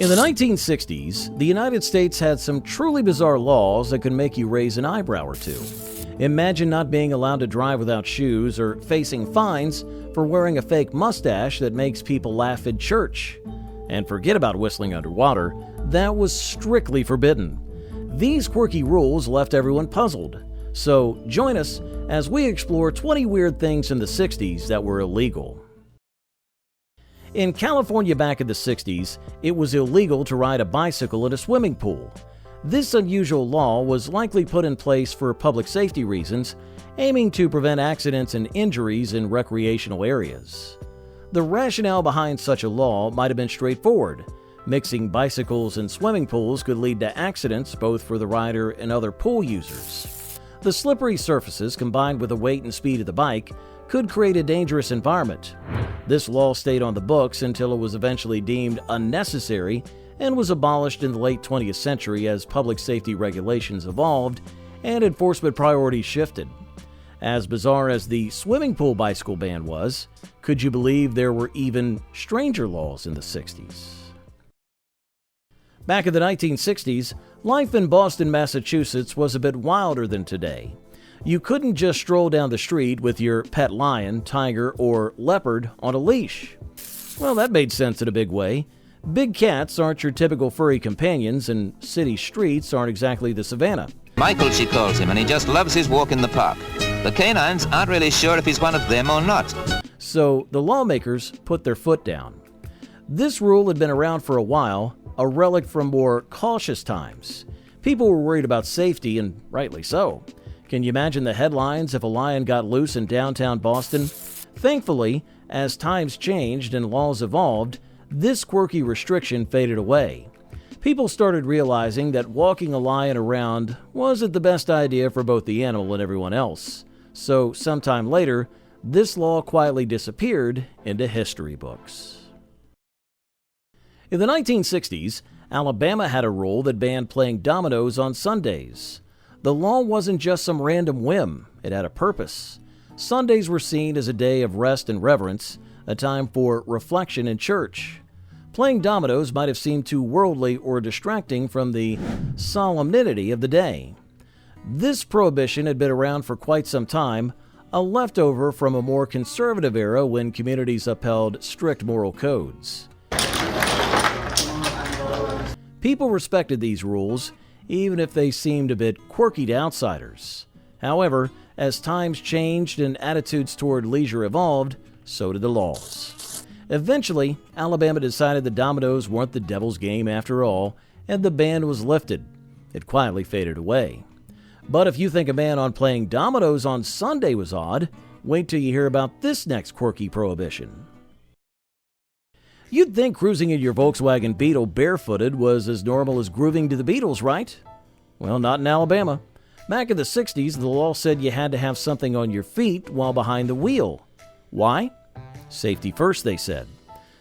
In the 1960s, the United States had some truly bizarre laws that could make you raise an eyebrow or two. Imagine not being allowed to drive without shoes or facing fines for wearing a fake mustache that makes people laugh in church. And forget about whistling underwater, that was strictly forbidden. These quirky rules left everyone puzzled. So join us as we explore 20 weird things in the 60s that were illegal. In California back in the 60s, it was illegal to ride a bicycle in a swimming pool. This unusual law was likely put in place for public safety reasons, aiming to prevent accidents and injuries in recreational areas. The rationale behind such a law might have been straightforward. Mixing bicycles and swimming pools could lead to accidents both for the rider and other pool users. The slippery surfaces, combined with the weight and speed of the bike, could create a dangerous environment. This law stayed on the books until it was eventually deemed unnecessary and was abolished in the late 20th century as public safety regulations evolved and enforcement priorities shifted. As bizarre as the swimming pool bicycle ban was, could you believe there were even stranger laws in the 60s? Back in the 1960s, life in Boston, Massachusetts was a bit wilder than today. You couldn't just stroll down the street with your pet lion, tiger, or leopard on a leash. Well, that made sense in a big way. Big cats aren't your typical furry companions, and city streets aren't exactly the savannah. Michael, she calls him, and he just loves his walk in the park. The canines aren't really sure if he's one of them or not. So the lawmakers put their foot down. This rule had been around for a while, a relic from more cautious times. People were worried about safety, and rightly so. Can you imagine the headlines if a lion got loose in downtown Boston? Thankfully, as times changed and laws evolved, this quirky restriction faded away. People started realizing that walking a lion around wasn't the best idea for both the animal and everyone else. So, sometime later, this law quietly disappeared into history books. In the 1960s, Alabama had a rule that banned playing dominoes on Sundays. The law wasn't just some random whim, it had a purpose. Sundays were seen as a day of rest and reverence, a time for reflection in church. Playing dominoes might have seemed too worldly or distracting from the solemnity of the day. This prohibition had been around for quite some time, a leftover from a more conservative era when communities upheld strict moral codes. People respected these rules, even if they seemed a bit quirky to outsiders. However, as times changed and attitudes toward leisure evolved, so did the laws. Eventually, Alabama decided the dominoes weren't the devil's game after all, and the ban was lifted. It quietly faded away. But if you think a ban on playing dominoes on Sunday was odd, wait till you hear about this next quirky prohibition. You'd think cruising in your Volkswagen Beetle barefooted was as normal as grooving to the Beatles, right? Well, not in Alabama. Back in the 60s, the law said you had to have something on your feet while behind the wheel. Why? Safety first, they said.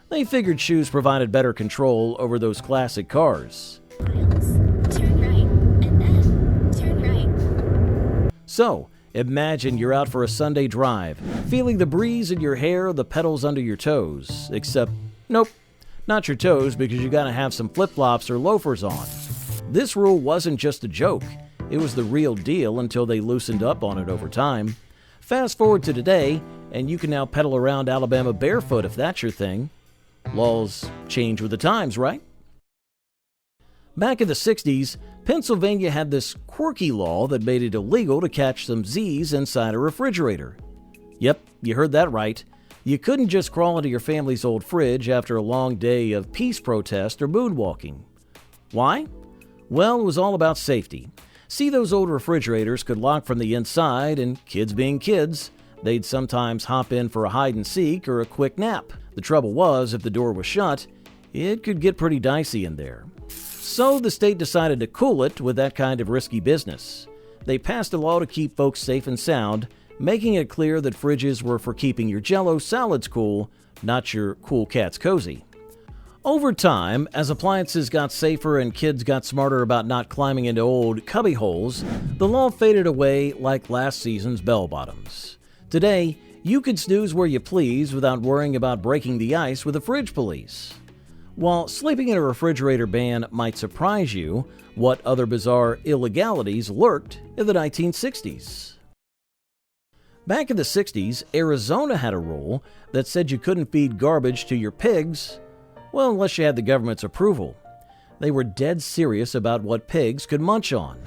They figured shoes provided better control over those classic cars. Turn right, and then turn right. So, imagine you're out for a Sunday drive, feeling the breeze in your hair, the pedals under your toes, except nope, not your toes because you gotta have some flip-flops or loafers on. This rule wasn't just a joke. It was the real deal until they loosened up on it over time. Fast forward to today, and you can now pedal around Alabama barefoot if that's your thing. Laws change with the times, right? Back in the 60s, Pennsylvania had this quirky law that made it illegal to catch some Z's inside a refrigerator. Yep, you heard that right. You couldn't just crawl into your family's old fridge after a long day of peace protest or moonwalking. Why? Well, it was all about safety. See, those old refrigerators could lock from the inside, and kids being kids, they'd sometimes hop in for a hide-and-seek or a quick nap. The trouble was, if the door was shut, it could get pretty dicey in there. So the state decided to cool it with that kind of risky business. They passed a law to keep folks safe and sound, making it clear that fridges were for keeping your Jell-O salads cool, not your cool cats cozy. Over time, as appliances got safer and kids got smarter about not climbing into old cubby holes, the law faded away like last season's bell-bottoms. Today, you can snooze where you please without worrying about breaking the ice with the fridge police. While sleeping in a refrigerator ban might surprise you, what other bizarre illegalities lurked in the 1960s? Back in the 60s, Arizona had a rule that said you couldn't feed garbage to your pigs, well, unless you had the government's approval. They were dead serious about what pigs could munch on.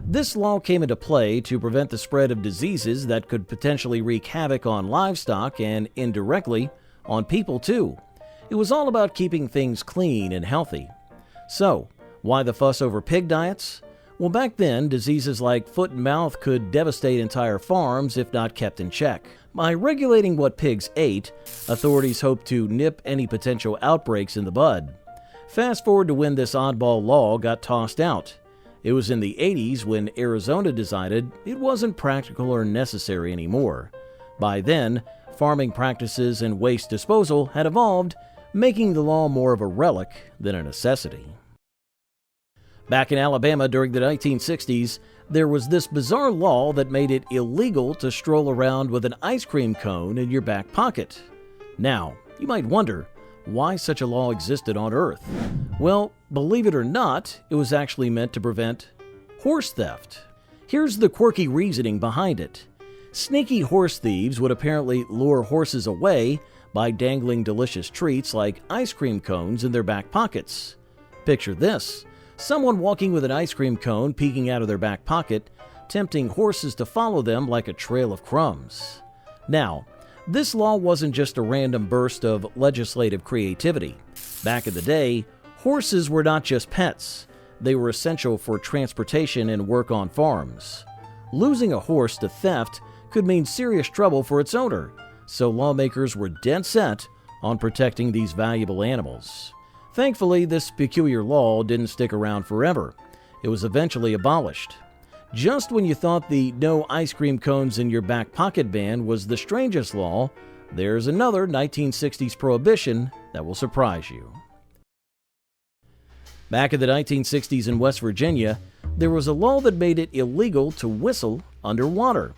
This law came into play to prevent the spread of diseases that could potentially wreak havoc on livestock and, indirectly, on people too. It was all about keeping things clean and healthy. So, why the fuss over pig diets? Well, back then, diseases like foot and mouth could devastate entire farms if not kept in check. By regulating what pigs ate, authorities hoped to nip any potential outbreaks in the bud. Fast forward to when this oddball law got tossed out. It was in the 80s when Arizona decided it wasn't practical or necessary anymore. By then, farming practices and waste disposal had evolved, making the law more of a relic than a necessity. Back in Alabama during the 1960s, there was this bizarre law that made it illegal to stroll around with an ice cream cone in your back pocket. Now, you might wonder why such a law existed on Earth. Well, believe it or not, it was actually meant to prevent horse theft. Here's the quirky reasoning behind it. Sneaky horse thieves would apparently lure horses away by dangling delicious treats like ice cream cones in their back pockets. Picture this. Someone walking with an ice cream cone peeking out of their back pocket, tempting horses to follow them like a trail of crumbs. Now, this law wasn't just a random burst of legislative creativity. Back in the day, horses were not just pets. They were essential for transportation and work on farms. Losing a horse to theft could mean serious trouble for its owner, so lawmakers were dead set on protecting these valuable animals. Thankfully, this peculiar law didn't stick around forever. It was eventually abolished. Just when you thought the no ice cream cones in your back pocket ban was the strangest law, there's another 1960s prohibition that will surprise you. Back in the 1960s in West Virginia, there was a law that made it illegal to whistle underwater.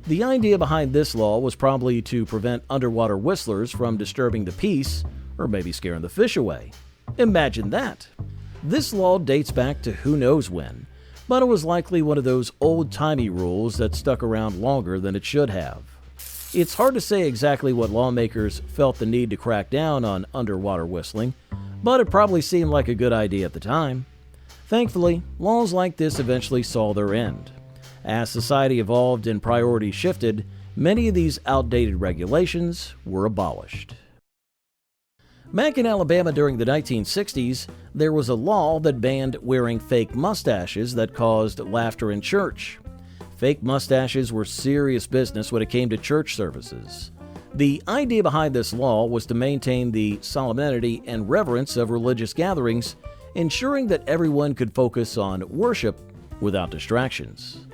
The idea behind this law was probably to prevent underwater whistlers from disturbing the peace or maybe scaring the fish away. Imagine that! This law dates back to who knows when, but it was likely one of those old-timey rules that stuck around longer than it should have. It's hard to say exactly what lawmakers felt the need to crack down on underwater whistling, but it probably seemed like a good idea at the time. Thankfully, laws like this eventually saw their end. As society evolved and priorities shifted, many of these outdated regulations were abolished. Back in Alabama during the 1960s, there was a law that banned wearing fake mustaches that caused laughter in church. Fake mustaches were serious business when it came to church services. The idea behind this law was to maintain the solemnity and reverence of religious gatherings, ensuring that everyone could focus on worship without distractions.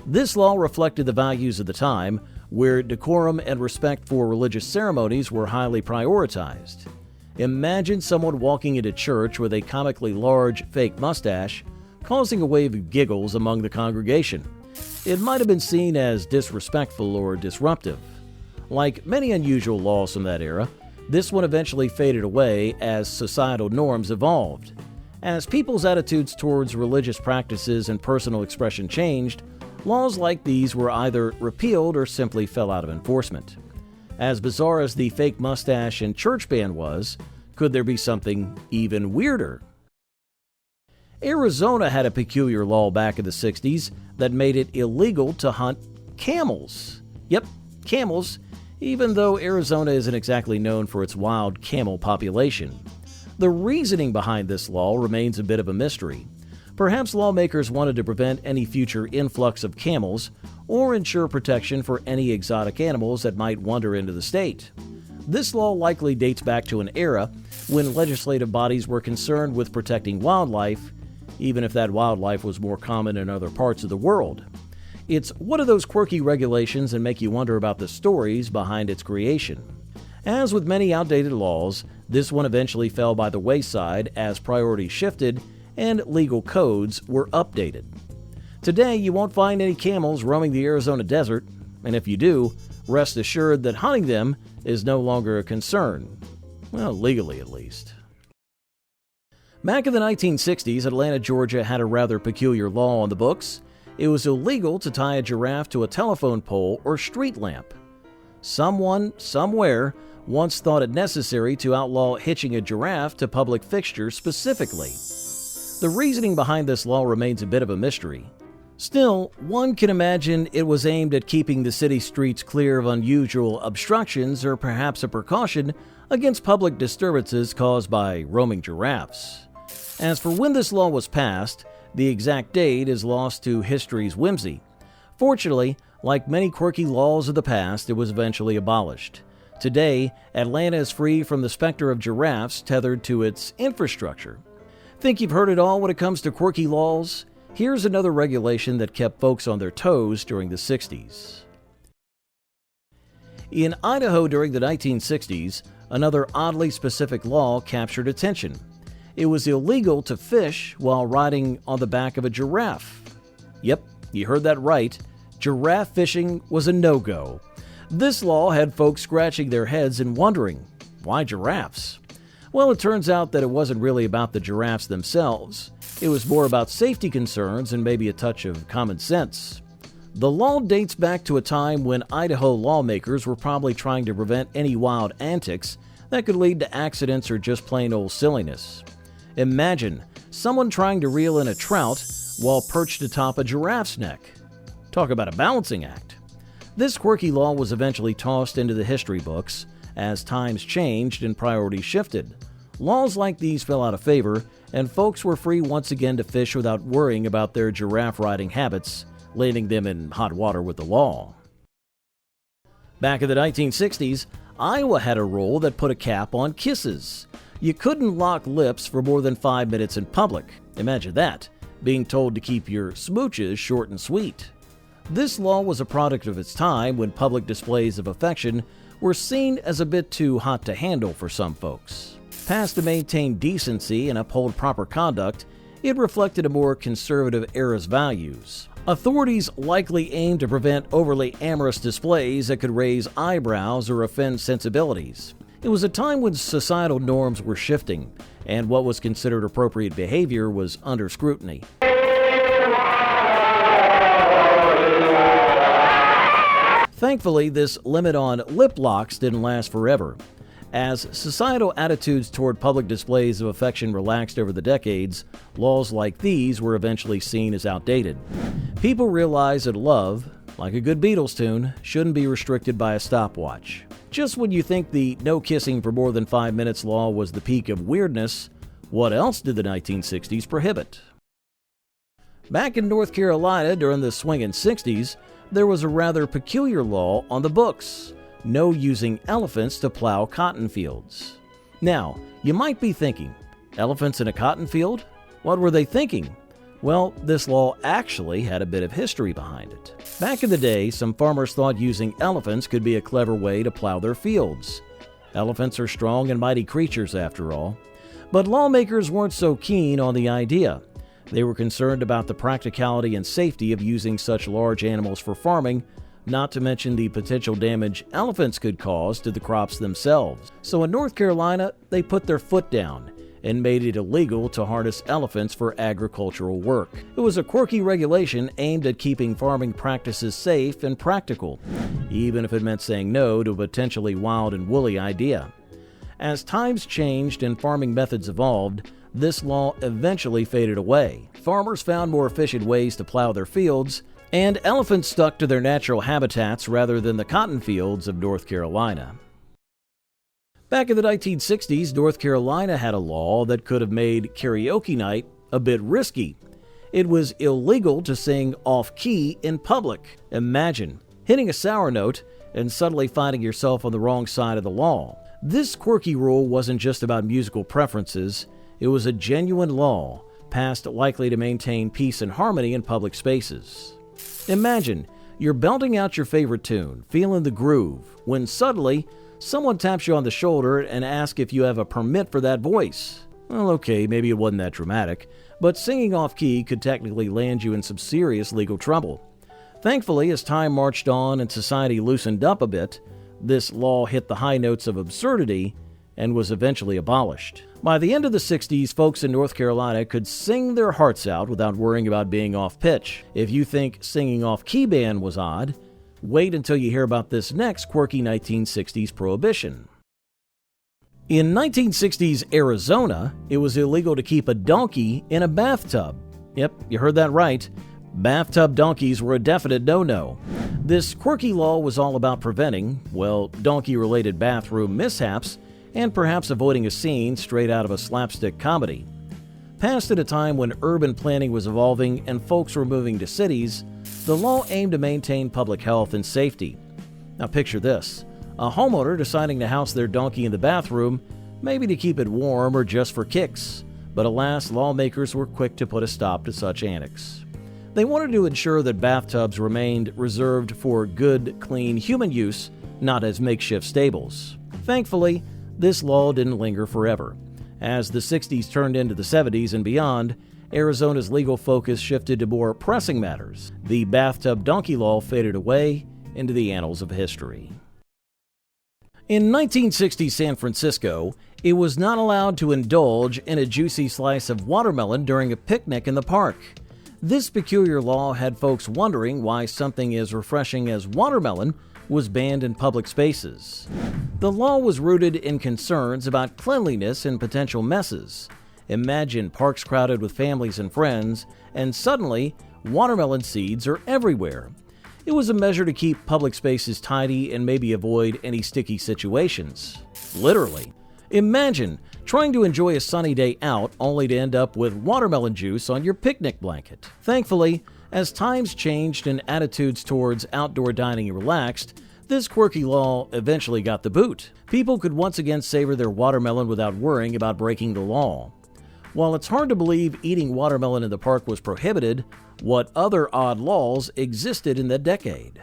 This law reflected the values of the time, where decorum and respect for religious ceremonies were highly prioritized. Imagine someone walking into church with a comically large fake mustache, causing a wave of giggles among the congregation. It might have been seen as disrespectful or disruptive. Like many unusual laws from that era, this one eventually faded away as societal norms evolved. As people's attitudes towards religious practices and personal expression changed, laws like these were either repealed or simply fell out of enforcement. As bizarre as the fake mustache and church ban was, could there be something even weirder? Arizona had a peculiar law back in the 60s that made it illegal to hunt camels. Yep, camels, even though Arizona isn't exactly known for its wild camel population. The reasoning behind this law remains a bit of a mystery. Perhaps lawmakers wanted to prevent any future influx of camels or ensure protection for any exotic animals that might wander into the state. This law likely dates back to an era when legislative bodies were concerned with protecting wildlife, even if that wildlife was more common in other parts of the world. It's one of those quirky regulations that make you wonder about the stories behind its creation. As with many outdated laws, this one eventually fell by the wayside as priorities shifted and legal codes were updated. Today, you won't find any camels roaming the Arizona desert, and if you do, rest assured that hunting them is no longer a concern. Well, legally at least. Back in the 1960s, Atlanta, Georgia had a rather peculiar law on the books. It was illegal to tie a giraffe to a telephone pole or street lamp. Someone, somewhere, once thought it necessary to outlaw hitching a giraffe to public fixtures specifically. The reasoning behind this law remains a bit of a mystery. Still, one can imagine it was aimed at keeping the city streets clear of unusual obstructions, or perhaps a precaution against public disturbances caused by roaming giraffes. As for when this law was passed, the exact date is lost to history's whimsy. Fortunately, like many quirky laws of the past, it was eventually abolished. Today, Atlanta is free from the specter of giraffes tethered to its infrastructure. Think you've heard it all when it comes to quirky laws? Here's another regulation that kept folks on their toes during the 60s. In Idaho during the 1960s, another oddly specific law captured attention. It was illegal to fish while riding on the back of a giraffe. Yep, you heard that right. Giraffe fishing was a no-go. This law had folks scratching their heads and wondering, why giraffes? Well, it turns out that it wasn't really about the giraffes themselves. It was more about safety concerns and maybe a touch of common sense. The law dates back to a time when Idaho lawmakers were probably trying to prevent any wild antics that could lead to accidents or just plain old silliness. Imagine someone trying to reel in a trout while perched atop a giraffe's neck. Talk about a balancing act. This quirky law was eventually tossed into the history books as times changed and priorities shifted. Laws like these fell out of favor, and folks were free once again to fish without worrying about their giraffe riding habits, landing them in hot water with the law. Back in the 1960s, Iowa had a rule that put a cap on kisses. You couldn't lock lips for more than 5 minutes in public. Imagine that, being told to keep your smooches short and sweet. This law was a product of its time when public displays of affection were seen as a bit too hot to handle for some folks. Passed to maintain decency and uphold proper conduct, it reflected a more conservative era's values. Authorities likely aimed to prevent overly amorous displays that could raise eyebrows or offend sensibilities. It was a time when societal norms were shifting, and what was considered appropriate behavior was under scrutiny. Thankfully, this limit on lip locks didn't last forever. As societal attitudes toward public displays of affection relaxed over the decades, laws like these were eventually seen as outdated. People realized that love, like a good Beatles tune, shouldn't be restricted by a stopwatch. Just when you think the no kissing for more than 5 minutes law was the peak of weirdness, what else did the 1960s prohibit? Back in North Carolina during the swingin' 60s, there was a rather peculiar law on the books. No using elephants to plow cotton fields. Now, you might be thinking, elephants in a cotton field? What were they thinking? Well, this law actually had a bit of history behind it. Back in the day, some farmers thought using elephants could be a clever way to plow their fields. Elephants are strong and mighty creatures after all. But lawmakers weren't so keen on the idea. They were concerned about the practicality and safety of using such large animals for farming, not to mention the potential damage elephants could cause to the crops themselves. So in North Carolina, they put their foot down and made it illegal to harness elephants for agricultural work. It was a quirky regulation aimed at keeping farming practices safe and practical, even if it meant saying no to a potentially wild and woolly idea. As times changed and farming methods evolved, this law eventually faded away. Farmers found more efficient ways to plow their fields, and elephants stuck to their natural habitats rather than the cotton fields of North Carolina. Back in the 1960s, North Carolina had a law that could have made karaoke night a bit risky. It was illegal to sing off-key in public. Imagine hitting a sour note and suddenly finding yourself on the wrong side of the law. This quirky rule wasn't just about musical preferences. It was a genuine law, passed likely to maintain peace and harmony in public spaces. Imagine you're belting out your favorite tune, feeling the groove, when suddenly someone taps you on the shoulder and asks if you have a permit for that voice. Well, okay, maybe it wasn't that dramatic, but singing off-key could technically land you in some serious legal trouble. Thankfully, as time marched on and society loosened up a bit, this law hit the high notes of absurdity and was eventually abolished. By the end of the 60s, folks in North Carolina could sing their hearts out without worrying about being off pitch. If you think singing off key band was odd, wait until you hear about this next quirky 1960s prohibition. In 1960s Arizona, it was illegal to keep a donkey in a bathtub. Yep, you heard that right. Bathtub donkeys were a definite no-no. This quirky law was all about preventing, well, donkey-related bathroom mishaps and perhaps avoiding a scene straight out of a slapstick comedy. Passed at a time when urban planning was evolving and folks were moving to cities, the law aimed to maintain public health and safety. Now picture this. A homeowner deciding to house their donkey in the bathroom, maybe to keep it warm or just for kicks. But alas, lawmakers were quick to put a stop to such antics. They wanted to ensure that bathtubs remained reserved for good, clean human use, not as makeshift stables. Thankfully, this law didn't linger forever. As the 60s turned into the 70s and beyond, Arizona's legal focus shifted to more pressing matters. The bathtub donkey law faded away into the annals of history. In 1960 San Francisco, it was not allowed to indulge in a juicy slice of watermelon during a picnic in the park. This peculiar law had folks wondering why something as refreshing as watermelon was banned in public spaces. The law was rooted in concerns about cleanliness and potential messes. Imagine parks crowded with families and friends, and suddenly, watermelon seeds are everywhere. It was a measure to keep public spaces tidy and maybe avoid any sticky situations. Literally. Imagine trying to enjoy a sunny day out only to end up with watermelon juice on your picnic blanket. Thankfully, as times changed and attitudes towards outdoor dining relaxed, this quirky law eventually got the boot. People could once again savor their watermelon without worrying about breaking the law. While it's hard to believe eating watermelon in the park was prohibited, what other odd laws existed in that decade?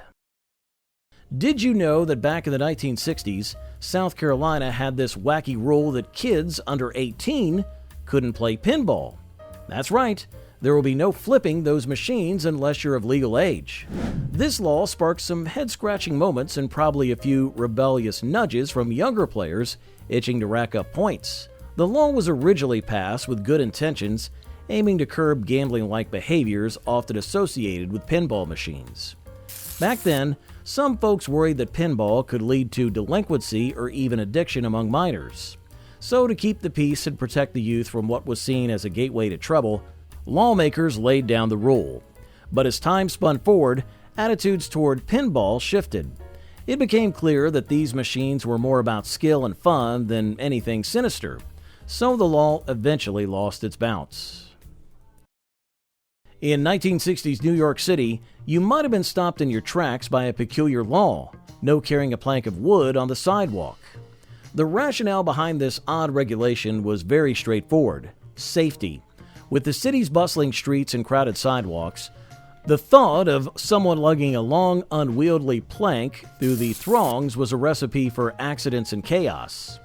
Did you know that back in the 1960s, South Carolina had this wacky rule that kids under 18 couldn't play pinball? That's right. There will be no flipping those machines unless you're of legal age. This law sparked some head-scratching moments and probably a few rebellious nudges from younger players itching to rack up points. The law was originally passed with good intentions, aiming to curb gambling-like behaviors often associated with pinball machines. Back then, some folks worried that pinball could lead to delinquency or even addiction among minors. So to keep the peace and protect the youth from what was seen as a gateway to trouble, lawmakers laid down the rule. But as time spun forward, attitudes toward pinball shifted. It became clear that these machines were more about skill and fun than anything sinister, so the law eventually lost its bounce. In 1960s New York City, you might have been stopped in your tracks by a peculiar law: no carrying a plank of wood on the sidewalk. The rationale behind this odd regulation was very straightforward: safety. With the city's bustling streets and crowded sidewalks, the thought of someone lugging a long, unwieldy plank through the throngs was a recipe for accidents and chaos.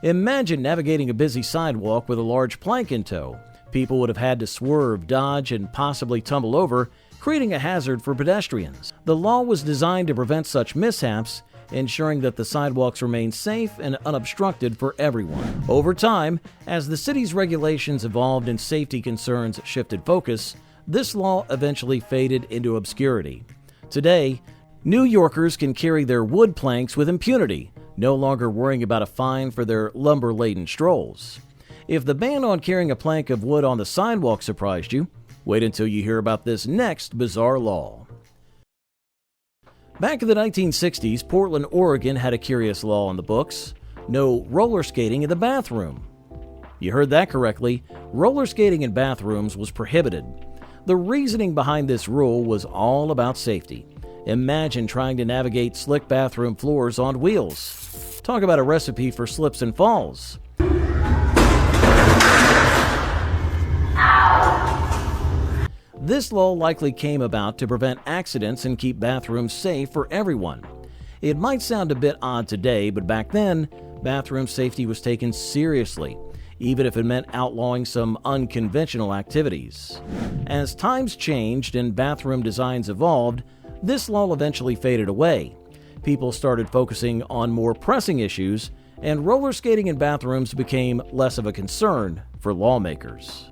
Imagine navigating a busy sidewalk with a large plank in tow. People would have had to swerve, dodge, and possibly tumble over, creating a hazard for pedestrians. The law was designed to prevent such mishaps, ensuring that the sidewalks remain safe and unobstructed for everyone. Over time, as the city's regulations evolved and safety concerns shifted focus, this law eventually faded into obscurity. Today, New Yorkers can carry their wood planks with impunity, no longer worrying about a fine for their lumber-laden strolls. If the ban on carrying a plank of wood on the sidewalk surprised you, wait until you hear about this next bizarre law. Back in the 1960s, Portland, Oregon had a curious law on the books: no roller skating in the bathroom. You heard that correctly. Roller skating in bathrooms was prohibited. The reasoning behind this rule was all about safety. Imagine trying to navigate slick bathroom floors on wheels. Talk about a recipe for slips and falls. This law likely came about to prevent accidents and keep bathrooms safe for everyone. It might sound a bit odd today, but back then, bathroom safety was taken seriously, even if it meant outlawing some unconventional activities. As times changed and bathroom designs evolved, this law eventually faded away. People started focusing on more pressing issues, and roller skating in bathrooms became less of a concern for lawmakers.